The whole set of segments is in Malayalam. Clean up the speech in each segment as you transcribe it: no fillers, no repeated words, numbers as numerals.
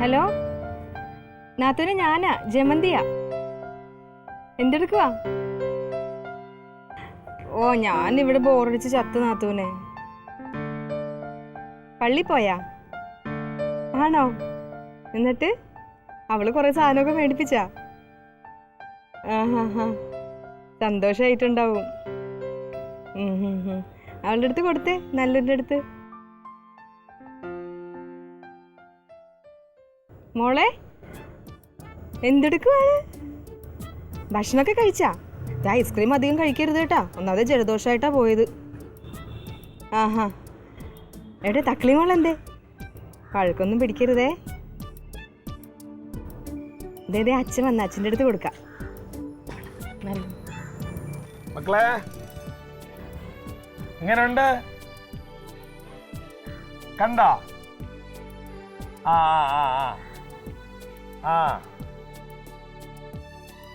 ഹലോ നാത്തൂനെ, ഞാനാ ജമന്തിയാ. എന്തെടുക്കുവാ? ഓ, ഞാനിവിടെ ബോറടിച്ച് ചത്ത് നാത്തൂനെ. പള്ളി പോയാ? ആണോ? എന്നിട്ട് അവള് കുറെ സാധനമൊക്കെ മേടിപ്പിച്ചാ? ആഹാ, സന്തോഷായിട്ടുണ്ടാവും. അവളുടെ അടുത്ത് കൊടുത്തേ, നല്ലൊരുടെ അടുത്ത്. മോളെ, എന്തെടുക്കുവാണ്? ഭക്ഷണമൊക്കെ കഴിച്ചാ? ഐസ്ക്രീം അധികം കഴിക്കരുത് കേട്ടാ, ഒന്നാമത് ജലദോഷമായിട്ടാ പോയത്. ആഹാ, എവിടെ തക്കളി മോളെന്തേ? പഴക്കൊന്നും പിടിക്കരുതേ. ഇതേ അച്ഛൻ വന്ന, അച്ഛൻ്റെ അടുത്ത് കൊടുക്കാം. മക്കളെ, എങ്ങനെയുണ്ട്? കണ്ടോ? ആ ആ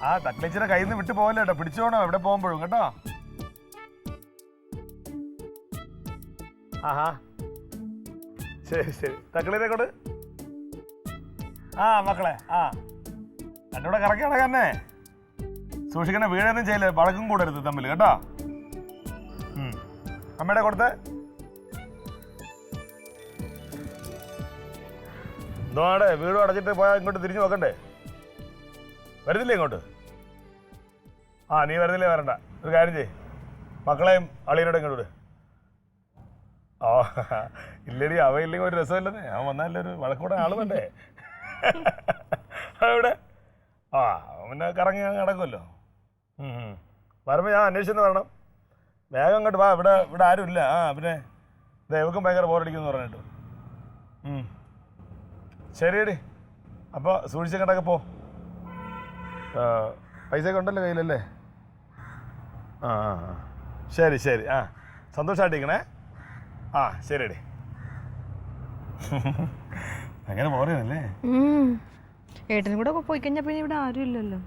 ആ തക്കളിച്ചിയുടെ കയ്യിൽ നിന്ന് വിട്ടു പോകല്ലോ കേട്ടോ, പിടിച്ചോണോ എവിടെ പോകുമ്പോഴും കേട്ടോ. ആഹാ, ശരി ശരി. തക്കളീനെ കൊണ്ട് മക്കളെ എന്നോട് കറക്കി നടക്കാന്നെ. സൂക്ഷിക്കണേ, വീഴൊന്നും ചെയ്യില്ല, വഴക്കും കൂടരുത് തമ്മിൽ കേട്ടോ. അമ്മയുടെ കൊടുത്ത് എന്തോടെ വീടും അടച്ചിട്ട് പോയാൽ ഇങ്ങോട്ട് തിരിഞ്ഞു നോക്കണ്ടേ? വരുന്നില്ലേ ഇങ്ങോട്ട്? നീ വരുന്നില്ലേ? വരണ്ട. ഒരു കാര്യം ചെയ്യ്, മക്കളെയും അളിയനോട് ഇങ്ങോട്ട് വിട്. ഇല്ലടി, അവയില്ലെങ്കിൽ ഒരു രസമില്ലെന്നേ. അവൻ വന്നാലേ ഒരു വഴക്കൂടെ ആള് വേണ്ടേ? അവിടെ പിന്നെ കറങ്ങി നടക്കുമല്ലോ. വരുമ്പോൾ ഞാൻ അന്വേഷിച്ചെന്ന് പറയണം. വേഗം അങ്ങോട്ട് വാ, ഇവിടെ ആരും ഇല്ല. പിന്നെ ദൈവക്കും ഭയങ്കര ബോറടിക്കുമെന്ന് പറഞ്ഞിട്ട്. ശരിയടി, അപ്പോൾ സൂക്ഷിച്ചങ്ങോട്ടൊക്കെ പോ. പൈസയൊക്കെ ഉണ്ടല്ലോ കയ്യിലല്ലേ? ശരി ശരി. സന്തോഷമായിട്ടിരിക്കണേ. ശരിയടി. അങ്ങനെ പോരുന്നല്ലേ? ഏട്ടനും കൂടെ പോയി കഴിഞ്ഞാൽ പിന്നെ ഇവിടെ ആരും ഇല്ലല്ലോ.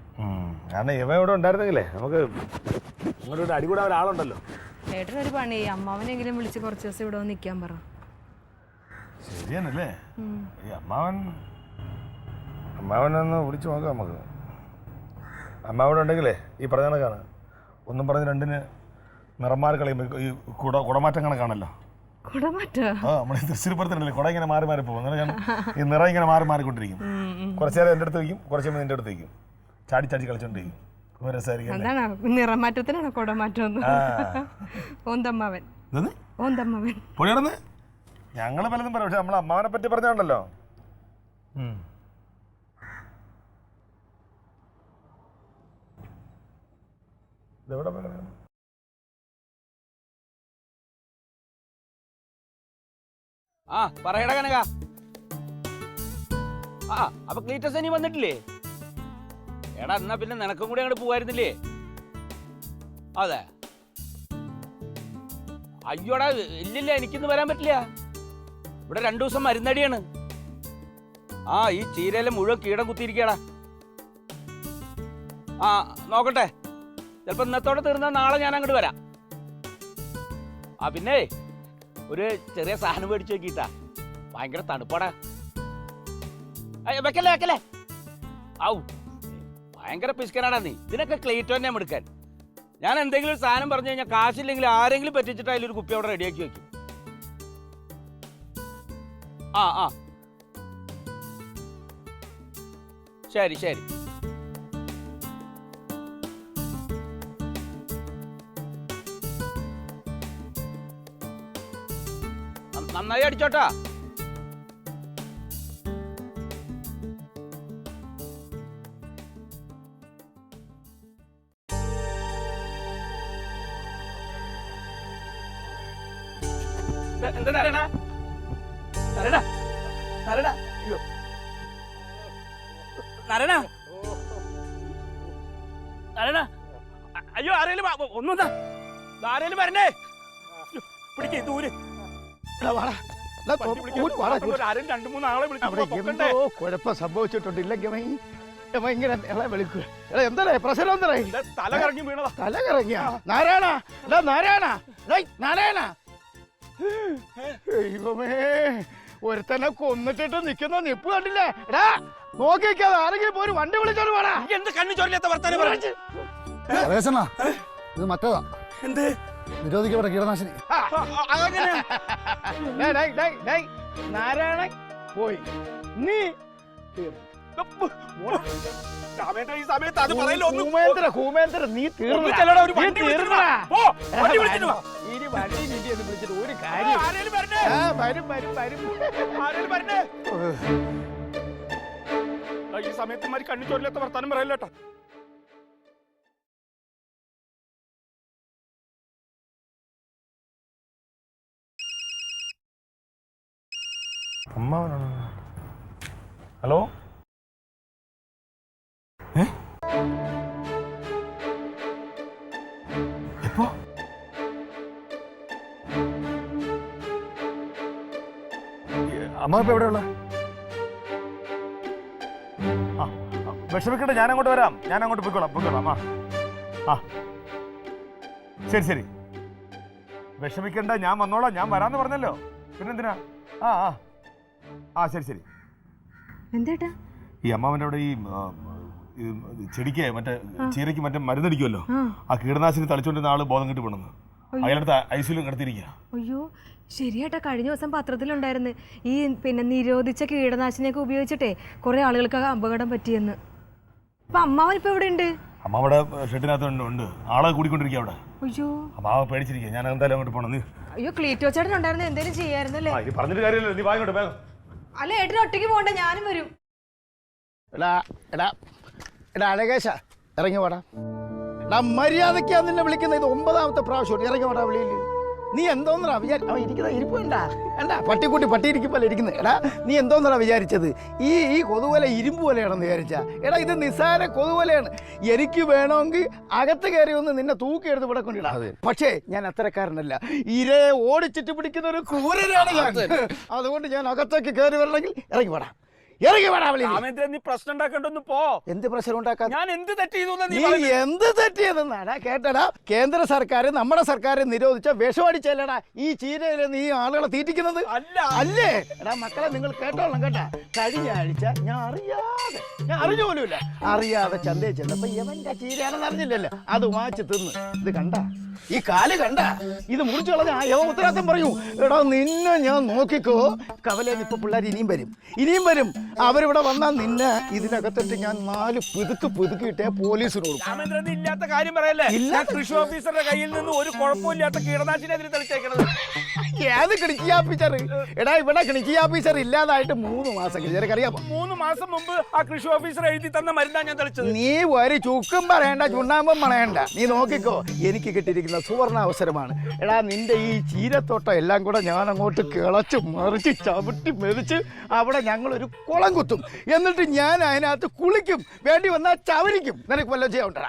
കാരണം ഇവ ഇവിടെ ഉണ്ടായിരുന്നെങ്കിലേ നമുക്ക് ഇങ്ങോട്ട് ഒരു അടികൂടാൻ ഒരാളുണ്ടല്ലോ. ഏട്ടനൊരു പണി, അമ്മാവനെങ്കിലും വിളിച്ച് കുറച്ച് ദിവസം ഇവിടെ വന്ന് നിൽക്കാൻ പറ. ശരിയാണല്ലേ? ഈ അമ്മാവനൊന്ന് വിളിച്ചു നോക്കാം നമുക്ക്. അമ്മാവിടെ ഉണ്ടെങ്കിലേ ഈ പറഞ്ഞ കണക്കാണ്. ഒന്നും പറഞ്ഞ് രണ്ടിന് നിറം മാറി കളയുമ്പോൾ ഈ കുടമാറ്റം കണക്കാണല്ലോ. നമ്മൾ ഈ തൃശ്ശൂർ പുറത്തുണ്ടല്ലേ, കുട ഇങ്ങനെ മാറി മാറി പോകും. അങ്ങനെ ഈ നിറം ഇങ്ങനെ മാറി മാറിക്കൊണ്ടിരിക്കും. കുറച്ചു നേരം എൻ്റെ അടുത്ത് വയ്ക്കും, കുറച്ച് കഴിയുമ്പോൾ നിൻ്റെ അടുത്ത് വയ്ക്കും. ചാടി ചാടി കളിച്ചോണ്ടിരിക്കും. നിറമാറ്റത്തിനാണ് കുടമാറ്റം. പൊടിയടന്ന് ഞങ്ങൾ പലതും പറയാം, പക്ഷെ നമ്മൾ അമ്മാവനെ പറ്റി പറഞ്ഞാണല്ലോ. ഇതെവിടെ പറയടാ കനക. അപ്പൊ ക്ലീറ്റസ് ഇനി വന്നിട്ടില്ലേ? എടാ, എന്നാ പിന്നെ നിനക്കും കൂടി അങ്ങോട്ട് പോവായിരുന്നില്ലേ? അതെ. അയ്യോടാ, ഇല്ലില്ല, എനിക്കിന്ന് വരാൻ പറ്റില്ല. ഇവിടെ 2 ദിവസം മരുന്നടിയാണ്. ഈ ചീരയിലെ മുഴുവൻ കീടം കുത്തിയിരിക്കടാ. നോക്കട്ടെ, ചിലപ്പോ ഇന്നത്തോടെ തീർന്നാൽ നാളെ ഞാൻ അങ്ങോട്ട് വരാം. പിന്നെ ഒരു ചെറിയ സാധനം മേടിച്ചു നോക്കിട്ടാ, ഭയങ്കര തണുപ്പാടാ. വെക്കല്ലേ വെക്കല്ലേ. ഭയങ്കര പിസ്കനാടാ നീ. ഇതിനൊക്കെ ക്ലീറ്റോനെ എടുക്കാൻ. ഞാൻ എന്തെങ്കിലും ഒരു സാധനം പറഞ്ഞു കഴിഞ്ഞാൽ കാശില്ലെങ്കിൽ ആരെങ്കിലും പറ്റിച്ചിട്ട് അതിലൊരു കുപ്പി അവിടെ റെഡിയാക്കി വെക്കും. ശരി ശരി. നന്നായി അടിച്ചോട്ടാ. എന്താ നരേണ? നരേണ, നരേണ, അയ്യോ നരേണ, നരേണ, അയ്യോ ആരേലും ഒന്നും ആരേലും വരണേ. പിടിക്കേ ദൂര്. കുഴപ്പം സംഭവിച്ചിട്ടുണ്ട്. ഇല്ലെങ്കിൽ എന്താ പ്രശ്നം? എന്താ തല കറങ്ങി വീണതാ. തല കറങ്ങിയ നാരായണ, നാരായണ, നാരായണ. ദൈവമേ, ഒരുത്തനെ കൊന്നിട്ടിട്ട് നിൽക്കുന്ന നിപ്പ് കണ്ടില്ലേ? എടാ നോക്കിക്കാതെ ആരെങ്കിലും പോയി വണ്ടി വിളിച്ചോണ്ട് പോടാ. എന്ത് കണ്ണു ചോരില്ലാത്ത വർത്താനം പറഞ്ഞു? ഇത് മറ്റേതാ. എന്ത് നിരോധിക്കപ്പെട്ട കീടനാശിനി. നാരായണൻ പോയി, നീ ഈ സമയത്ത് അത് പറയല്ലോ. ഹൂമേന്ദ്ര നീ തീർന്നു. ഒരു വണ്ടി വിളിച്ചിട്ട് വാ. ഇനി വണ്ടി നീട്ടി എന്ന് വിളിച്ചിട്ട് ഒരു കാര്യം. വരും. ഈ സമയത്ത് മാതിരി കണ്ണു ചോരില്ലാത്ത വർത്താനം പറയല്ലോട്ടോ. അമ്മാവനാണ്. ഹലോ, എപ്പോ? അമ്മ ഇപ്പൊ എവിടെയുള്ള? വിഷമിക്കട്ടെ, ഞാൻ അങ്ങോട്ട് വരാം. ഞാൻ അങ്ങോട്ട് പൊയ്ക്കോളാം. ആ ശരി. വിഷമിക്കണ്ട, ഞാൻ വന്നോളാം. ഞാൻ വരാന്ന് പറഞ്ഞല്ലോ, പിന്നെന്തിനാ? ശരി. എന്തേട്ടാ? ഈ അമ്മാവൻ്റെ അവിടെ ഈ ചെടിക്ക് മറ്റേ ചീരയ്ക്ക് മറ്റേ മരുന്നടിക്കുമല്ലോ, ആ കീടനാശിനി തളിച്ചോണ്ടിരുന്ന ആള് ബോധം കിട്ടി പോണെന്ന്. അയാളുടെ ഐസിലും കിടത്തിരിക്കുക. അയ്യോ ശരിയാട്ടാ, കഴിഞ്ഞ ദിവസം പത്രത്തിലുണ്ടായിരുന്നു ഈ നിരോധിച്ച കീടനാശിനിയൊക്കെ ഉപയോഗിച്ചിട്ടേ കുറെ ആളുകൾക്ക് അപകടം പറ്റിയെന്ന്. അപ്പൊ അമ്മാവൻ ഇപ്പൊ എവിടെ ഉണ്ട്? അമ്മാവിടെ ഷെഡിനകത്ത് ഉണ്ട്. ആളെ കൂടിക്കൊണ്ടിരിക്കുക അവിടെ. അയ്യോ അമ്മാവ പേടിച്ചിരിക്കുക. ഞാൻ എന്തായാലും അങ്ങോട്ട് പോണം. നീ അയ്യോ ക്ലീറ്റോ ചേട്ടൻ ഉണ്ടായിരുന്നു, എന്തേലും ചെയ്യായിരുന്നല്ലേ? പറഞ്ഞിട്ട് കാര്യമില്ല, നീ വാങ്ങോട്ട് വേഗം. അല്ല ഏട്ടന് ഒറ്റയ്ക്ക് പോകണ്ട, ഞാനും വരും. എടാ അഴകേശ ഇറങ്ങി വാടാ. മര്യാദയ്ക്കാ നിന്നെ വിളിക്കുന്നത്. ഇത് 9ാമത്തെ പ്രാവശ്യം. ഇറങ്ങി വാടാ വെളിയിൽ. നീ എന്തോന്നറാ അവൻ ഇരിക്കുന്ന ഇരിപ്പ് കണ്ടാ പട്ടിക്കുട്ടി പട്ടി ഇരിക്കുമ്പോൾ ഇരിക്കുന്നത്. എടാ നീ എന്തോന്നറാ വിചാരിച്ചത്? ഈ കൊതുവല ഇരുമ്പ് പോലെയാണെന്ന് വിചാരിച്ചാ? എടാ ഇത് നിസ്സാര കൊതുവലയാണ്. എനിക്ക് വേണമെങ്കിൽ അകത്ത് കയറി ഒന്ന് നിന്നെ തൂക്കിയെടുത്ത് ഇവിടെ കൊണ്ടിടാ. പക്ഷേ ഞാൻ അത്തരക്കാരനല്ല. ഇരയെ ഓടിച്ചിട്ട് പിടിക്കുന്ന ഒരു ക്രൂരനാണ് ഞാൻ. അതുകൊണ്ട് ഞാൻ അകത്തേക്ക് കയറി വരണമെങ്കിൽ ഇറങ്ങി വേടാ. നീ പ്രശ്നം ഉണ്ടാക്കണ്ടൊന്ന് പോ. എന്ത് പ്രശ്നം ഉണ്ടാക്കാൻ? ഞാൻ എന്ത് തെറ്റ് ചെയ്തു? നീ എന്ത് തെറ്റിയതെന്നാടാ കേട്ടടാ? കേന്ദ്ര സർക്കാർ നമ്മുടെ സർക്കാർ നിരോധിച്ച വിഷമടിച്ചല്ലടാ ഈ ചീരയിൽ നീ ആളുകളെ തീറ്റിക്കുന്നത്. അല്ലേ എടാ മക്കളെ, നിങ്ങൾ കേട്ടോളാം കേട്ടാ. കഴിഞ്ഞ ആഴ്ച ഞാൻ അറിഞ്ഞു പോലുമില്ല, അറിയാതെ ചന്തയിൽ ചെന്നപ്പോ എവന്റെ ചീരയാണെന്ന് അറിഞ്ഞില്ലല്ലോ, അത് വാങ്ങിച്ച് തിന്ന്. ഇത് കണ്ട ഈ കാല് കണ്ട, ഇത് മുറിച്ചു കളഞ്ഞ ആ യവ ഉത്തരവാദിത്തം പറയൂ. എടാ നിന്നെ ഞാൻ നോക്കിക്കോ. കവലേന്ന് ഇപ്പൊ പിള്ളേർ ഇനിയും വരും. അവരിവിടെ വന്നാൽ നിന്നെ ഇതിനകത്തിട്ട് ഞാൻ 4 പുതുക്കിയിട്ടേ പോലീസിന് കൊടുക്കും. ഇല്ലാത്ത കാര്യം പറയല്ലേ? ഇല്ല, കൃഷി ഓഫീസറുടെ കയ്യിൽ നിന്ന് ഒരു കുഴപ്പമില്ലാത്ത കീടനാശിനി അതിൽ തെളിച്ചേക്കണത്. ഏത് കിണിച്ചി ഓഫീസർ? എടാ ഇവിടെ കിണിച്ചി ഓഫീസർ ഇല്ലാതായിട്ട് 3 മാസം കഴിഞ്ഞ അറിയാമോ? 3 മാസം മുമ്പ് ആ കൃഷി ഓഫീസർ എഴുതി തന്ന മരുന്നാ ഞാൻ തെളിച്ചത്. നീ ഒരു ചുക്കും പറയണ്ട, ചുണ്ണാമ്പും പറയണ്ട. നീ നോക്കിക്കോ, എനിക്ക് കിട്ടിയിരിക്കുന്ന സുവർണ അവസരമാണ്. എടാ നിന്റെ ഈ ചീരത്തോട്ടം എല്ലാം കൂടെ ഞാൻ അങ്ങോട്ട് കിളച്ച് മറിച്ച് ചവിട്ടി മെതിച്ച് അവിടെ ഞങ്ങളൊരു കുളം കുത്തും. എന്നിട്ട് ഞാൻ അതിനകത്ത് കുളിക്കും, വേണ്ടി വന്നാൽ ചവരിക്കും. നിനക്ക് വല്ല ചെയ്യാണ്ടാ?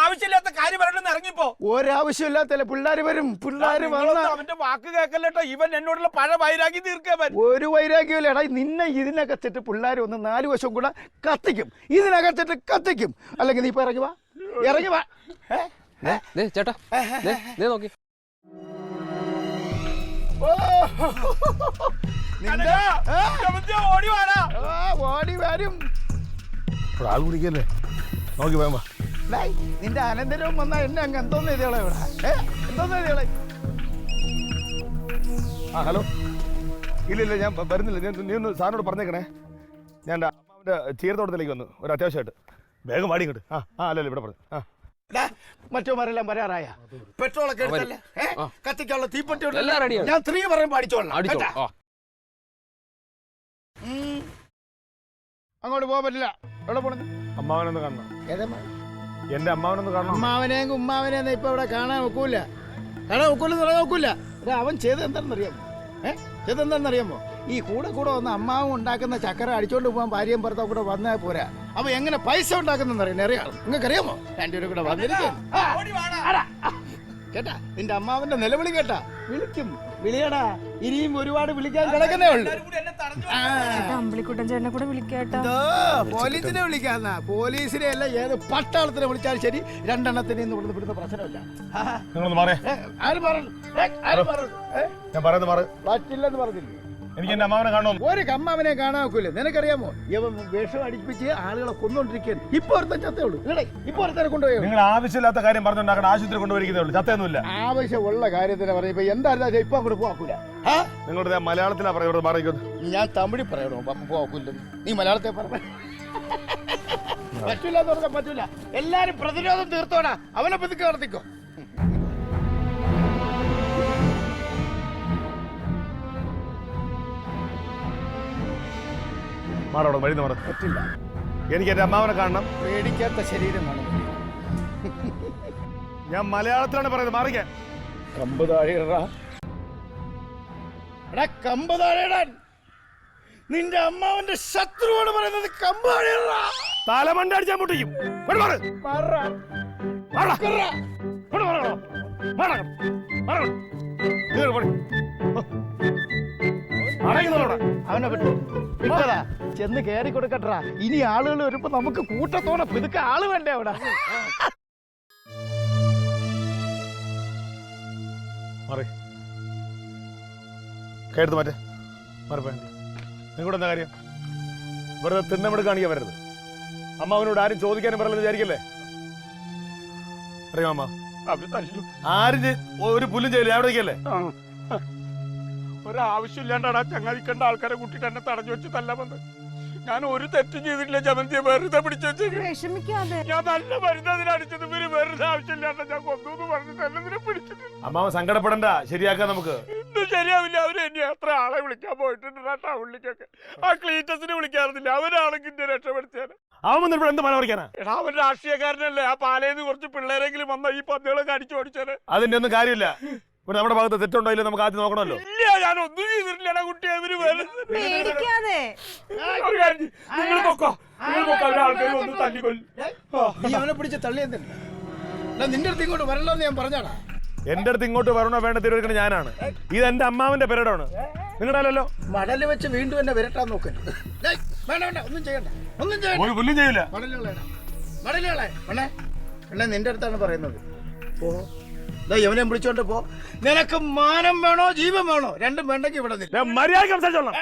ആവശ്യമില്ലാത്ത കാര്യം പറയണമെന്ന് ഇറങ്ങിപ്പോ. ഒരാവശ്യമില്ലാത്തല്ലേ പിള്ളേർ വരും. പിള്ളേർ വന്ന അവന്റെ വാക്ക് കേൾക്കല്ലോ. ഇവൻ എന്നോടുള്ള പഴ വൈരാഗ്യം തീർക്കാൻ ഒരു വൈരാഗ്യമില്ല. എടാ നിന്നെ ഇതിനകത്തിട്ട് പിള്ളേർ വന്ന് 4 വശം കൂടെ കത്തിക്കും. ഇതിനകത്തിട്ട് കത്തിക്കും. അല്ലെങ്കിൽ നീ ഇപ്പൊ ഇറങ്ങി വാ. ചേട്ടാ നോക്കി. ഓടി വരും. ആൾ കുടിക്കല്ലേ, നോക്കി വേഗം വാ. നിന്റെ അനന്തരവും വന്നാ എന്നെ അങ്ങ് എന്തോന്ന് എഴുതിയോളെ ഇവിടെ? എന്തോന്ന് എഴുതിയോളെ? ഹലോ. ഇല്ല ഞാൻ വരുന്നില്ല. നീ ഒന്ന് സാറിനോട് പറഞ്ഞേക്കണേ. ഞാൻ അമ്മാവൻ്റെ ചീരത്തോട്ടത്തിലേക്ക് വന്നു ഒരു അത്യാവശ്യമായിട്ട്. വേഗം വാടി ഇങ്ങോട്ട്. അല്ലല്ലോ ഇവിടെ പറഞ്ഞു. മറ്റോമാരെല്ലാം വരാറായ? പെട്രോളൊക്കെ എടുത്തല്ലേ? കത്തിക്കാനുള്ള തീപ്പെട്ടി എല്ലാം റെഡിയാണ്. ഞാൻ 3 പറയുമ്പോ അടിച്ചോളാം. അങ്ങോട്ട് പോകാൻ പറ്റില്ല. എവിടെ പോണത്? അമ്മാവനൊന്ന് കാണണം. എന്റെ അമ്മാവനൊന്ന് കാണണം. അമ്മാവനെയും ഉമ്മാവനെയും ഇപ്പൊ ഇവിടെ കാണാൻ ഒക്കൂല. അവൻ ചെയ്തെന്താണെന്നറിയാമോ? ഈ കൂടെ വന്ന് അമ്മാവും ഉണ്ടാക്കുന്ന ചക്കര അടിച്ചോണ്ട് പോകാൻ ഭാര്യയും ഭർത്താവും കൂടെ വന്നാൽ പോരാ. അവ എങ്ങനെ പൈസ ഉണ്ടാക്കുന്ന അറിയാം. നിങ്ങൾക്കറിയാമോ? 2 പേരും കൂടെ വന്നിരിക്കും. കേട്ടാ നിന്റെ അമ്മാവന്റെ നിലവിളി കേട്ടാ? വിളിക്കും, വിളിയടാ. ഇനിയും ഒരുപാട് വിളിക്കാൻ കിടക്കുന്നേ ഉള്ളൂ. അമ്പിളിക്കുട്ടൻ ചേട്ടനെ കൂടെ വിളിക്കാട്ടോ. പോലീസിനെ വിളിക്കാന്നാ? പോലീസിനെ അല്ല, ഏത് പട്ടാളത്തിനെ വിളിച്ചാലും ശരി, 2 എണ്ണത്തിന് ഇന്ന് ഇവിടുന്ന് വിടുന്ന പ്രശ്നമില്ല. നിങ്ങളൊന്ന് മാറേ. ആരും പറഞ്ഞു ഞാൻ പറയുന്നത് മാറ്. പറ്റില്ലെന്ന് പറഞ്ഞില്ലേ? എനിക്ക് എന്റെ അമ്മാവനെ കാണണമെന്ന്. ഒരു കമ്മാവനെ കാണാൻ നോക്കൂല്ലേ? നിനക്കറിയാമോ ഇവൻ വിഷം അടിപ്പിച്ച് ആളുകളെ കൊന്നോണ്ടിരിക്കുകയാണ്. ഇപ്പൊ ഒരുത്തൻ ചത്തേ ഉള്ളൂ. ഇപ്പൊ ഒരുത്തനെ കൊണ്ടുപോയോ? നിങ്ങൾ ആവശ്യമില്ലാത്ത കാര്യം പറഞ്ഞുണ്ടാക്കണം. ആശുപത്രി കൊണ്ടുപോയിരിക്കുന്നേ ഉള്ളൂ, ചത്തൊന്നുമില്ല. ആവശ്യമുള്ള കാര്യത്തിന് പറഞ്ഞപ്പോ എന്താ ഇപ്പൊ അങ്ങോട്ട് പോക്കൂല. നിങ്ങളുടെ മലയാളത്തിലാ പറയുന്നത്, മാറിക്കുന്നു. ഞാൻ തമിഴിൽ പറയണോ പോക്കൂല്ലെന്ന്? നീ മലയാളത്തെ പറഞ്ഞ പറ്റൂല എന്ന് പറഞ്ഞാൽ പറ്റൂല. എല്ലാരും പ്രതിരോധം തീർത്തോടാ. അവനെ പതുക്കെ നടത്തിക്കോ. മാറോടെ വഴി മാറ. പറ്റില്ല. എനിക്ക് എന്റെ അമ്മാവനെ കാണണം. പേടിക്കാത്ത ശരീരമാണ്. ഞാൻ മലയാളത്തിലാണ് പറയുന്നത്, മാറിക്കാൻ. കമ്പ് താഴെടാ, കമ്പ് താഴെടാൻ. നിന്റെ അമ്മാവന്റെ ശത്രുവാണ് പറയുന്നത്. കമ്പ് താഴെടാ. തലമണ്ട അടിച്ചാൻ മുട്ടിക്കും. അവനെ വിട്ടതാ, ചെന്ന് കയറി കൊടുക്കട്ടാ. ഇനി ആളുകൾ വരുമ്പോ നമുക്ക് കൂട്ടത്തോടെ പിതുക്കെ ആള് വേണ്ടേ അവിടെ? കയറുത്ത് മാറ്റേ മാറിപ്പോ. നിങ്ങളുടെ എന്താ കാര്യം? വെറുതെ തിന്നമെടുത്ത് കാണിക്കാൻ വരരുത്. അമ്മാവനോട് ആരും ചോദിക്കാനും പറയലെന്ന് വിചാരിക്കല്ലേ? അറിയാം അമ്മ, ആരും ഒരു പുല്ലും ചെയ്യില്ല. ഞാൻ ഇവിടേക്കല്ലേ? ഒരാവശ്യമില്ലാണ്ടാ ചങ്ങാതിക്കണ്ട ആൾക്കാരെ കൂട്ടിട്ട് എന്നെ തടഞ്ഞു വെച്ച് തല്ലാമെന്ന്. ഞാൻ ഒരു തെറ്റും ചെയ്തിട്ടില്ല. ജമന്തിയെ വെറുതെ പിടിച്ചു. വിഷമിക്കാതെ. ഞാൻ നല്ല മരുന്നതിന് അടിച്ചത് ഇവര് വെറുതെ ആവശ്യമില്ലാണ്ട ഞാൻ കൊന്നു പറഞ്ഞിട്ട് എന്നെ പിടിച്ചിട്ട്. അമ്മാവൻ സങ്കടപ്പെടണ്ട, ശരിയാക്കാം നമുക്ക്. ഇന്നും ശരിയാവില്ല. അവര് എന്നെ എത്ര ആളെ വിളിക്കാൻ പോയിട്ടുണ്ട് ടൗണിലേക്കൊക്കെ. ആ ക്ലീറ്റസിനെ വിളിക്കാറുന്നില്ല. അവരാണെങ്കിൽ എന്നെ രക്ഷപ്പെടുത്തിയാൽ. അവൻ വന്നിട്ട് എന്ത് മല പറിക്കാനാ? എടാ അവൻ രാഷ്ട്രീയക്കാരനല്ലേ? ആ പാലയിന്ന് കുറച്ച് പിള്ളേരെങ്കിലും വന്ന ഈ പന്നികളൊക്കെ അടിച്ചു ഓടിച്ചാല്. അതിന്റെ ഒന്നും കാര്യമില്ല. നമ്മുടെ ഭാഗത്ത് തെറ്റുണ്ടോ ഇല്ല നമുക്ക് ആദ്യം നോക്കണമല്ലോ. ഇല്ല, ഞാൻ ഒന്നും ചെയ്തിട്ടില്ലടാ കുട്ടിയെ. അവര് പേടിക്കാതെ. നിങ്ങൾ പൊക്കോ, ആൾക്കാർ ഒന്ന് തല്ലിക്കൊല്ലു. നീ അവനെ പിടിച്ച് തള്ളിയെന്നില്ല. നിന്റെ അടുത്ത് ഇങ്ങോട്ട് വരണമെന്ന് ഞാൻ പറഞ്ഞാടാ. എന്റെ അടുത്ത് ഇങ്ങോട്ട് വരണോ വേണ്ട തീരുമാനിക്കണ ഞാനാണ്. ഇത് എന്റെ അമ്മാവന്റെ പെരടാണ്, നിങ്ങളുടെ അല്ലല്ലോ. മടല് വെച്ച് വീണ്ടും എന്നെ വരട്ടാൻ നോക്കരുത്. വേണ്ട വേണ്ട, ഒന്നും ചെയ്യണ്ട, ഒന്നും ചെയ്യണ്ട. ഒരു പുല്ലും ചെയ്യില്ല. മടലുകളെ നിന്റെ അടുത്താണ് പറയുന്നത്. ഓ യവനെ വിളിച്ചോണ്ട് പോ. നിനക്ക് മാനം വേണോ ജീവൻ വേണോ? രണ്ടും വേണ്ടെങ്കിൽ ഇവിടെ മര്യാദ സംസാരിച്ചോളാം.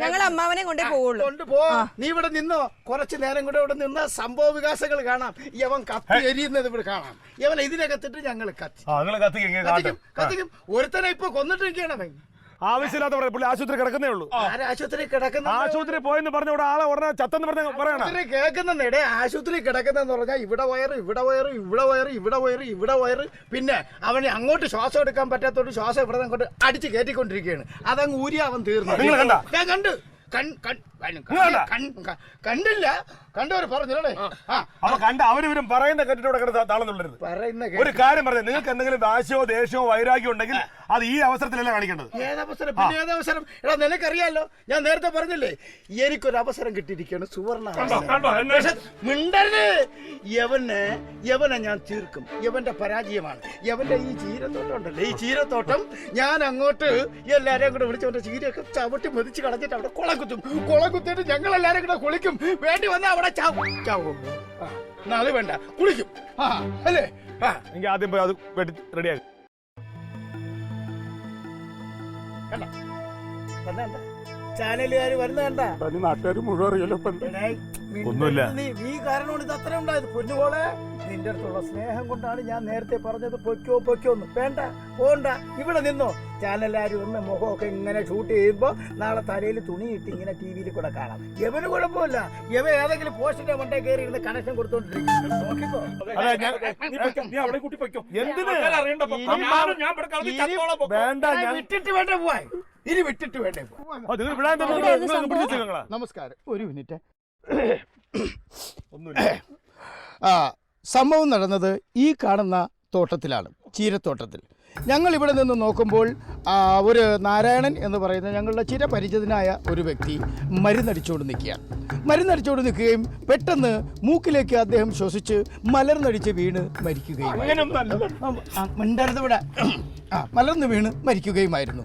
ഞങ്ങൾ അമ്മാവനെ കൊണ്ടേ പോവുള്ളൂ. കൊണ്ടുപോ. നീ ഇവിടെ നിന്നോ, കുറച്ചു നേരം കൂടെ ഇവിടെ നിന്ന് സംഭവ വികാസങ്ങൾ കാണാം. യവൻ കത്തി എരിയുന്നത് ഇവിടെ കാണാം. യവൻ ഇതിനകത്തിട്ട് ഞങ്ങൾ കത്തിക്കും. ഒരുത്തനെ ഇപ്പൊ കൊന്നിട്ടിരിക്കുകയാണ്. ആവശ്യമില്ലാത്ത പുള്ളി ആശുപത്രി കിടക്കുന്നേ ഉള്ളൂ. ആശുപത്രി കിടക്കുന്ന ആശുപത്രി പോയെന്ന് പറഞ്ഞ ഇവിടെ ആളെ ഉടനെ ചത്തെന്ന് പറഞ്ഞ പറയണം. കേൾക്കുന്നുണ്ടേ. ആശുപത്രി കിടക്കുന്നെന്ന് പറഞ്ഞാൽ ഇവിടെ വയറ്. പിന്നെ അവന് അങ്ങോട്ട് ശ്വാസം എടുക്കാൻ പറ്റാത്തോണ്ട് ശ്വാസം ഇവിടെ അങ്ങോട്ട് അടിച്ച് കയറ്റിക്കൊണ്ടിരിക്കുകയാണ്. അതങ്ങ് ഊരി അവൻ തീർന്നു. ഞാൻ കണ്ടു. കണ്ടില്ല, കണ്ടവർ പറഞ്ഞല്ലേ? അപ്പൊ കണ്ട അവരിവരും പറയുന്ന കേട്ടിട്ട് താളം തുള്ളരുത്. ഒരു കാര്യം പറഞ്ഞു, നിങ്ങൾക്ക് എന്തെങ്കിലും വാശിയോ ദേഷ്യമോ വൈരാഗ്യം ഉണ്ടെങ്കിൽ അത് ഈ അവസരത്തിലല്ല കാണിക്കേണ്ടത്. ഏതവസരം? പിന്നെ ഏതവസരം? എടാ നിനക്കറിയാലോ, ഞാൻ നേരത്തെ പറഞ്ഞില്ലേ എനിക്കൊരു അവസരം കിട്ടിയിരിക്കുകയാണ്, സുവർണ. മിണ്ടരുത്. യവനെ ഞാൻ തീർക്കും. യവന്റെ പരാജയമാണ്. യവന്റെ ഈ ചീരത്തോട്ടം ഉണ്ടല്ലേ, ഈ ചീരത്തോട്ടം ഞാൻ അങ്ങോട്ട് എല്ലാരെയും കൂടെ വിളിച്ചവന്റെ ചീരയൊക്കെ ചവിട്ടി മെതിച്ച് കളഞ്ഞിട്ട് അവിടെ കുളം കുത്തിയിട്ട് ഞങ്ങൾ എല്ലാരും കൂടെ കുളിക്കും. വേണ്ടി വന്നാൽ അവിടെ ചാവും. അത് വേണ്ട, കുളിക്കും. അല്ലേ? എനിക്ക് ആദ്യം പോയി അത് റെഡിയാക്കി. ചാനലുകാർ വരുന്ന നാട്ടുകാർ മുഴുവൻ അറിയല്ലോ. ഒന്നുമില്ല, നീ കാരണമാണ് ഇത് അത്ര ഉണ്ടായത്. പൊന്നുപോലെ നിന്റെ അടുത്തുള്ള സ്നേഹം കൊണ്ടാണ് ഞാൻ നേരത്തെ പറഞ്ഞത് പൊയ്ക്കോന്ന്. വേണ്ട, പോണ്ട, ഇവിടെ നിന്നോ. ചാനലുകാർ ഒന്ന് മുഖമൊക്കെ ഇങ്ങനെ ഷൂട്ട് ചെയ്യുമ്പോ നാളെ തലയിൽ തുണി ഇട്ട് ഇങ്ങനെ TV കൂടെ കാണാം. യവന് കുഴപ്പമില്ല. യവ ഏതെങ്കിലും പോസ്റ്റിന്റെ മണ്ടേ കയറി ഇരുന്ന് കണക്ഷൻ കൊടുത്തോണ്ടിരിക്കും. നോക്കിക്കോ. വിട്ടിട്ട് വേണ്ടേ പോവാൻ? ഇനി വിട്ടിട്ട് വേണ്ടേ പോവാൻ? നമസ്കാരം. ഒരു മിനിറ്റ്. സംഭവം നടന്നത് ഈ കാണുന്ന തോട്ടത്തിലാണ്, ചീരത്തോട്ടത്തിൽ. ഞങ്ങൾ ഇവിടെ നിന്ന് നോക്കുമ്പോൾ ഒരു നാരായണൻ എന്ന് പറയുന്ന ഞങ്ങളുടെ ചിരപരിചിതനായ ഒരു വ്യക്തി മരുന്നടിച്ചുകൊണ്ട് നിൽക്കുകയും പെട്ടെന്ന് മൂക്കിലേക്ക് അദ്ദേഹം ശ്വസിച്ച് മലർന്നടിച്ച് വീണ് മരിക്കുകയും മലർന്ന് വീണ് മരിക്കുകയുമായിരുന്നു.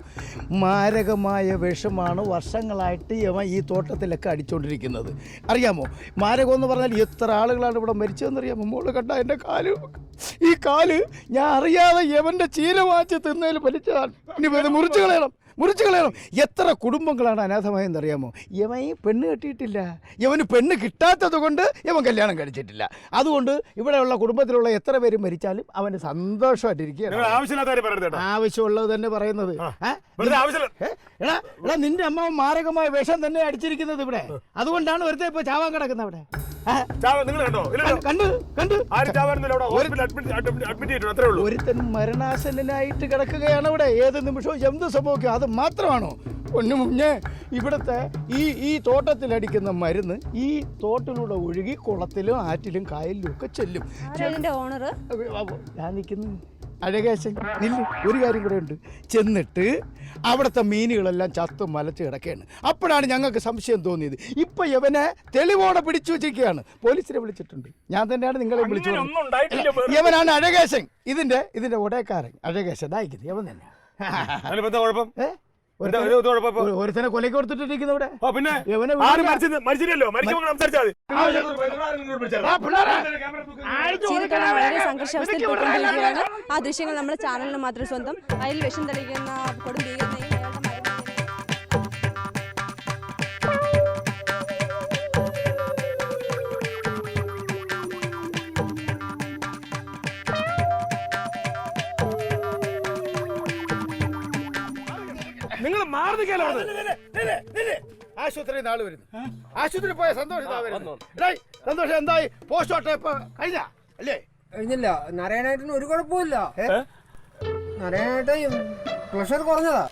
മാരകമായ വിഷമാണ് വർഷങ്ങളായിട്ട് യവൻ ഈ തോട്ടത്തിലൊക്കെ അടിച്ചുകൊണ്ടിരിക്കുന്നത്. അറിയാമോ, മാരകം എന്ന് പറഞ്ഞാൽ എത്ര ആളുകളാണ് ഇവിടെ മരിച്ചതെന്നറിയാമോ? മോള് കണ്ട എൻ്റെ ഈ കാല് ഞാൻ അറിയാതെ യവൻ്റെ ചീര വാച്ച് തിന്നതിൽ വലിച്ചതാണ്. ഇനി മുറിച്ചു കളയണം. മുറിച്ച് കളയണം. എത്ര കുടുംബങ്ങളാണ് അനാഥമായെന്നറിയാമോ? യവൻ പെണ്ണ് കെട്ടിയിട്ടില്ല, യവന് പെണ്ണ് കിട്ടാത്തത് കൊണ്ട് യവൻ കല്യാണം കഴിച്ചിട്ടില്ല. അതുകൊണ്ട് ഇവിടെയുള്ള കുടുംബത്തിലുള്ള എത്ര പേര് മരിച്ചാലും അവന് സന്തോഷമായിട്ടിരിക്കുകയാണ്. ആവശ്യമുള്ളത് തന്നെ പറയുന്നത്. എടാ നിന്റെ അമ്മ മാരകമായ വിഷം തന്നെ അടിച്ചിരിക്കുന്നത് ഇവിടെ. അതുകൊണ്ടാണ് ഒരുത്തൻ ഇപ്പൊ ചാവാൻ കിടക്കുന്നത് അവിടെ. ഒരുത്തൻ മരണാസന്നനായിട്ട് കിടക്കുകയാണ് ഇവിടെ. ഏത് നിമിഷവും എന്ത് സംഭവിക്കും അത് മാത്രമാണോ? ഒന്നു മുന്നേ ഇവിടുത്തെ ഈ തോട്ടത്തിലടിക്കുന്ന മരുന്ന് ഈ തോട്ടിലൂടെ ഒഴുകി കുളത്തിലും ആറ്റിലും കായലിലും ഒക്കെ ചെല്ലും. ഞാൻ നിൽക്കുന്നു അഴകേശൻ നില്ല്. ഒരു കാര്യം കൂടെ ഉണ്ട്. ചെന്നിട്ട് അവിടുത്തെ മീനുകളെല്ലാം ചത്തു മലച്ച് കിടക്കുകയാണ്. അപ്പോഴാണ് ഞങ്ങൾക്ക് സംശയം തോന്നിയത്. ഇപ്പൊ ഇവനെ തെളിവോടെ പിടിച്ചു വെച്ചിരിക്കുകയാണ്. പോലീസിനെ വിളിച്ചിട്ടുണ്ട്. ഞാൻ തന്നെയാണ് നിങ്ങളെ വിളിച്ചു. ഇവനാണ് അഴകേശൻ, ഇതിന്റെ ഒടേക്കാരൻ അഴകേശൻ. ദായിക്കുന്നത് ഇവൻ തന്നെ. ഒരുത്തനെ കൊലയ്ക്ക് കൊടുത്തിട്ടിരിക്കുന്നു ഇവിടെ. വളരെ സംഘർഷാവസ്ഥയിൽ പോയിക്കൊണ്ടിരിക്കുകയാണ്. ആ ദൃശ്യങ്ങൾ നമ്മുടെ ചാനലിന് മാത്രം സ്വന്തം. അതിൽ വിഷം തെളിയിക്കുന്ന കൊടും ഭീകരതയും നിങ്ങൾ മാറുന്നില്ല. ആശുപത്രി നാളെ വരുന്നു. ആശുപത്രി പോയ സന്തോഷം സന്തോഷം എന്തായി? പോസ്റ്റ്മോർട്ടം ഇപ്പൊ കഴിഞ്ഞ അല്ലേ? കഴിഞ്ഞില്ല. നാരായണേട്ടന് ഒരു കുഴപ്പമില്ല. നാരായണേട്ടൻ പ്രഷർ കുറഞ്ഞതാ,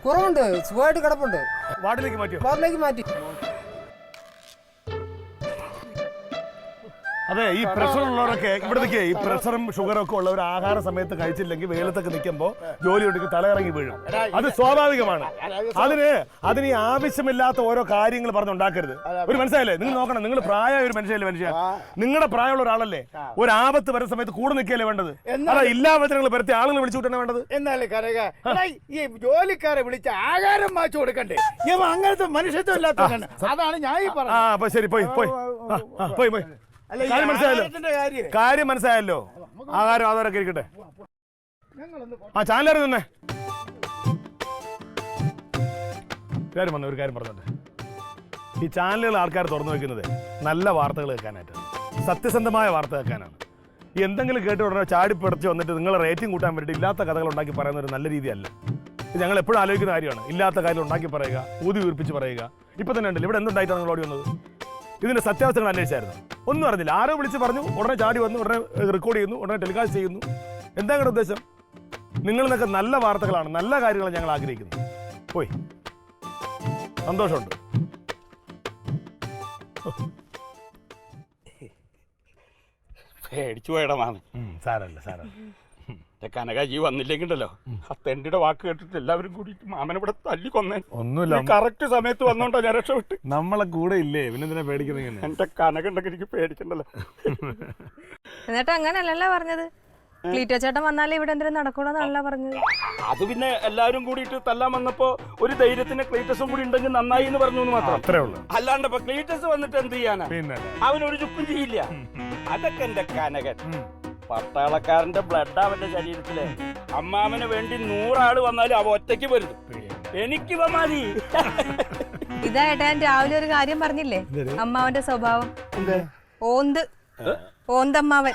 കുറവുണ്ട്, സുഖമായിട്ട് കിടപ്പുണ്ട്. വാർഡിലേക്ക് മാറ്റി. അതെ, ഈ പ്രഷർ ഉള്ളവരൊക്കെ ഇവിടത്തേക്ക് ഈ പ്രഷറും ഷുഗറും ഒക്കെ ഉള്ളവർ ആഹാര സമയത്ത് കഴിച്ചില്ലെങ്കിൽ വെയിലത്തൊക്കെ നിൽക്കുമ്പോൾ ജോലി ഉണ്ടെങ്കിൽ തലയിറങ്ങി വീഴും. അത് സ്വാഭാവികമാണ്. അതിന് ഈ ആവശ്യമില്ലാത്ത ഓരോ കാര്യങ്ങൾ പറഞ്ഞുണ്ടാക്കരുത്. ഒരു മനസ്സിലായില്ലേ? നിങ്ങൾ നോക്കണം, നിങ്ങൾ പ്രായമായ ഒരു മനുഷ്യ നിങ്ങളുടെ പ്രായമുള്ള ഒരാളല്ലേ? ഒരു ആപത്ത് വരുന്ന സമയത്ത് കൂടെ നിൽക്കുകയല്ലേ വേണ്ടത്? അതാ ഇല്ലാത്ത നിങ്ങൾ പരത്തി ആളുകൾ വിളിച്ചു വിട്ടാണ് വേണ്ടത്. എന്നാലേ ഈ ജോലിക്കാരെ വിളിച്ച് ആഹാരം വാങ്ങിച്ചു കൊടുക്കണ്ടേ? അങ്ങനത്തെ മനുഷ്യത്വം ഇല്ലാത്തതാണ്. അതാണ് ഞാൻ ഈ പറഞ്ഞത്. അപ്പൊ ശരി, പോയി. കാര്യം മനസ്സിലായല്ലോ. ആധാരമൊക്കെ ഇരിക്കട്ടെ. ചാനലറി തന്നെ ഒരു കാര്യം പറഞ്ഞോട്ടെ. ഈ ചാനലുകൾ ആൾക്കാർ തുറന്നു വെക്കുന്നത് നല്ല വാർത്തകൾ കേൾക്കാനായിട്ടാണ്, സത്യസന്ധമായ വാർത്ത കേൾക്കാനാണ്. ഈ എന്തെങ്കിലും കേട്ട് ഉടനെ ചാടിപ്പിടച്ച് വന്നിട്ട് നിങ്ങളെ റേറ്റിംഗ് കൂട്ടാൻ വേണ്ടിയിട്ട് ഇല്ലാത്ത കഥകൾ ഉണ്ടാക്കി പറയുന്ന ഒരു നല്ല രീതിയല്ല. ഞങ്ങൾ എപ്പോഴും ആലോചിക്കുന്ന കാര്യമാണ്. ഇല്ലാത്ത കാര്യം ഉണ്ടാക്കി പറയുക, ഊതി വീർപ്പിച്ച് പറയുക. ഇപ്പൊ തന്നെ ഉണ്ടല്ലോ ഇവിടെ എന്തുണ്ടായിട്ടാണ് നിങ്ങൾ ഓടി വന്നത്? ഇതിന്റെ സത്യാവസ്ഥകൾ അന്വേഷിച്ചായിരുന്നു? ഒന്നും അറിഞ്ഞില്ല. ആരോ വിളിച്ച് പറഞ്ഞു, ഉടനെ ചാടി വന്നു, ഉടനെ റെക്കോർഡ് ചെയ്യുന്നു, ഉടനെ ടെലികാസ്റ്റ് ചെയ്യുന്നു. എന്താ നിങ്ങളുടെ ഉദ്ദേശം? നിങ്ങൾ നിന്നൊക്കെ നല്ല വാർത്തകളാണ്, നല്ല കാര്യങ്ങളാണ് ഞങ്ങൾ ആഗ്രഹിക്കുന്നത്. പോയി, സന്തോഷമുണ്ട്. പേടിച്ചു പോയടാ മാമൻ. സാരല്ല. കനകാജി വന്നില്ലെങ്കിണ്ടല്ലോ, ആ തെണ്ടിയുടെ വാക്ക് കേട്ടിട്ട് എല്ലാവരും കൂടി മാമനെ ഇവിടെ തല്ലി കൊന്നേ. ഒന്നുമില്ല, കറക്റ്റ് സമയത്ത് വന്നോണ്ടാ ഞാൻ രക്ഷപ്പെട്ട്. നമ്മളെ കൂടെ ഇല്ലേ, പിന്നെന്തിനാ പേടിക്കുന്നത്? എന്റെ കനക ഉണ്ടെങ്കിൽ എനിക്ക് പേടിക്കണ്ടല്ലോ. എന്നിട്ട് അങ്ങനല്ലല്ലോ പറഞ്ഞത്. ക്ലീറ്റോ ചേട്ടൻ വന്നാലേ ഇവിടെ എന്തെങ്കിലും നടക്കൂടാന്നല്ല പറഞ്ഞത്. അത് പിന്നെ എല്ലാവരും കൂടിയിട്ട് തല്ലാൻ വന്നപ്പോ ഒരു ധൈര്യത്തിന് ക്ലീറ്റസും കൂടി ഉണ്ടെങ്കിൽ നന്നായി എന്ന് പറഞ്ഞു മാത്രം. അത്രേ ഉള്ളൂ. അല്ലാണ്ട് ഇപ്പൊ ക്ലീറ്റസ് വന്നിട്ട് എന്ത് ചെയ്യാനാ? അവനൊരു ചുക്കും ചെയ്യില്ല. അതൊക്കെ എന്റെ കനകൻ. പട്ടാളക്കാരന്റെ ബ്ലഡ് അവന്റെ ശരീരത്തില്. അമ്മാവന് വേണ്ടി 100 ആള് വന്നാലും അവ ഒറ്റയ്ക്ക് വരുന്നു. എനിക്ക് മതി. ഇതായിട്ട് ഞാൻ രാവിലെ ഒരു കാര്യം പറഞ്ഞില്ലേ, അമ്മാവന്റെ സ്വഭാവം ഓന്തമ്മാവൻ.